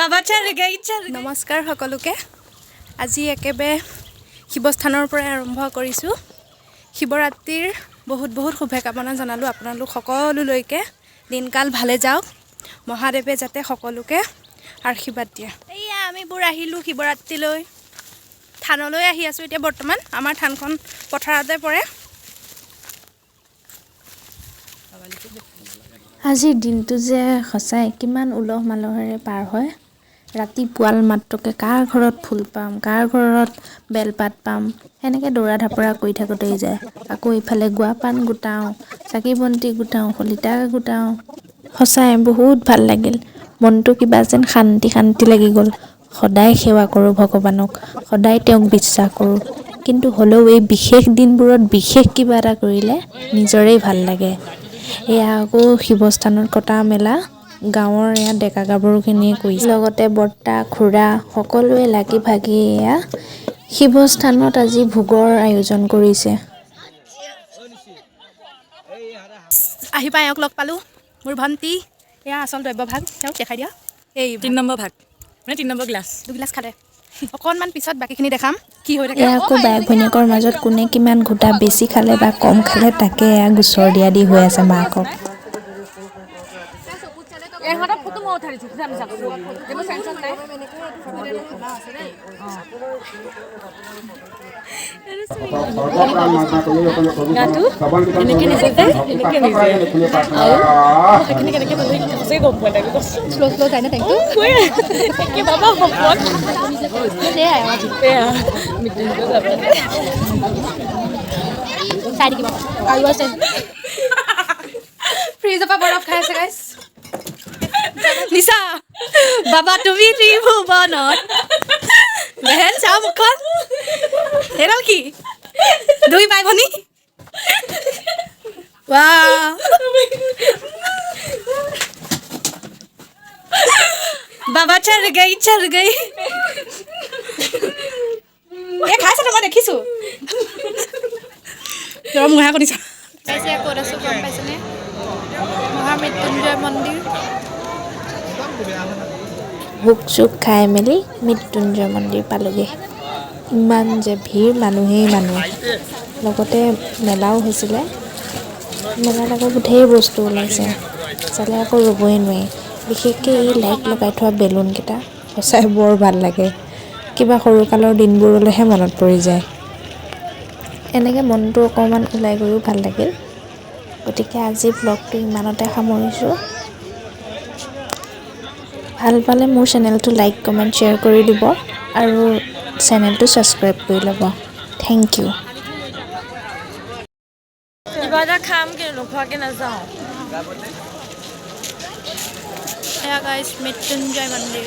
নমস্কাৰ সকলোকে আজি একেবাৰে শিৱস্থানৰ পৰা আৰম্ভ কৰিছোঁ শিৱৰাত্ৰিৰ বহুত শুভকামনা জনালোঁ আপোনালোক সকলোলৈকে দিনকাল ভালে যাওক মহাদেৱে যাতে সকলোকে আশীৰ্বাদ দিয়ে এয়া আমিবোৰ আহিলোঁ শিৱৰাত্ৰিলৈ থানলৈ আহি আছোঁ এতিয়া বৰ্তমান আমাৰ থানখন পথাৰতে পৰে আজিৰ দিনটো যে সঁচাই কিমান উলহ মালহেৰে পাৰ হয় ৰাতিপুৱাল মাত্ৰকে কাৰ ঘৰত ফুল পাম কাৰ ঘৰত বেলপাত পাম সেনেকৈ দৌৰা ধাপৰা কৰি থাকোঁতেই যায় আকৌ ইফালে গুৱা পাণ গোটাওঁ চাকি বন্তি গোটাওঁ শলিতা গোটাওঁ সঁচাই বহুত ভাল লাগিল মনটো কিবা যেন শান্তি লাগি গ'ল সদায় সেৱা কৰোঁ ভগৱানক সদায় তেওঁক বিশ্বাস কৰোঁ কিন্তু হ'লেও এই বিশেষ দিনবোৰত বিশেষ কিবা এটা কৰিলে নিজৰেই ভাল লাগে এয়া আকৌ শিৱস্থানত কটা মেলা গাঁৱৰ এয়া ডেকা গাভৰুখিনিয়ে কৰিছে লগতে বৰ্তা খুৰা সকলোৱে লাগি ভাগি এয়া শিৱস্থানত আজি ভোগৰ আয়োজন কৰিছে আহি পাই এওঁক লগ পালোঁ মোৰ ভণ্টি এয়া আচল দ্ৰব্যভাগ তেওঁক দেখাই দিয়া এই 3 নম্বৰ ভাগ মানে 3 নম্বৰ গ্লাছ 2 গিলাচ খালে অকণমান পিছত বাকীখিনি দেখাম কি হৈ থাকে এয়া আকৌ বায়েক ভনীয়েকৰ মাজত কোনে কিমান ঘোটা বেছি খালে বা কম খালে তাকে এয়া গোচৰ দিয়া দি হৈ আছে মাকক এহঁতৰ ফটো মই উঠাই দিছোঁ আমি চাকৰি কোনো টেনচন নাই গাটো এনেকৈ নিজে যায় এনেকৈ নিজে আৰু সেইখিনি কেনেকৈ পালে সঁচাকৈ গম পোৱা নাই শ্ল' যায় নে টেংকটো কি বাবা সপোন এয়া মৃত্যুঞ্জয় যাব চাই থাকিব আৰু আছে ফ্ৰিজৰ পৰা বৰফ খাই আছে গাইছ নিশা বাবা তুমি ত্ৰিভুৱনত বেহেন চাওঁ মুখখন সেইডাল কি 2 বাই ভনী বাবা চল গই এই খাইছে মই দেখিছোঁ তোৰ মুহা কৰিছা পাইছে ক'ত আছোঁ গম পাইছেনে মহামৃত্যুঞ্জয় মন্দিৰ ভোগ চোগ খাই মেলি মৃত্যুঞ্জয় মন্দিৰ পালোগৈ ইমান যে ভিৰ মানুহেই মানুহ লগতে মেলাও হৈছিলে মেলাত আকৌ ঢেৰ বস্তু ওলাইছে চালে আকৌ ৰ'বই নোৱাৰি বিশেষকৈ এই লাইট লগাই থোৱা বেলুনকেইটা সঁচাই বৰ ভাল লাগে কিবা সৰুকালৰ দিনবোৰলৈহে মনত পৰি যায় এনেকৈ মনটো অকণমান ওলাই গৈও ভাল লাগিল গতিকে আজি ব্লগটো ইমানতে সামৰিছোঁ ভাল পালে মোৰ চেনেলটো লাইক কমেণ্ট শ্বেয়াৰ কৰি দিব আৰু চেনেলটো ছাবস্ক্ৰাইব কৰি ল'ব থেংক ইউ কিবা এটা খাম কিন্তু নোখোৱাকৈ নাযাওঁ এয়া গাইছ মৃত্যুঞ্জয় মন্দিৰ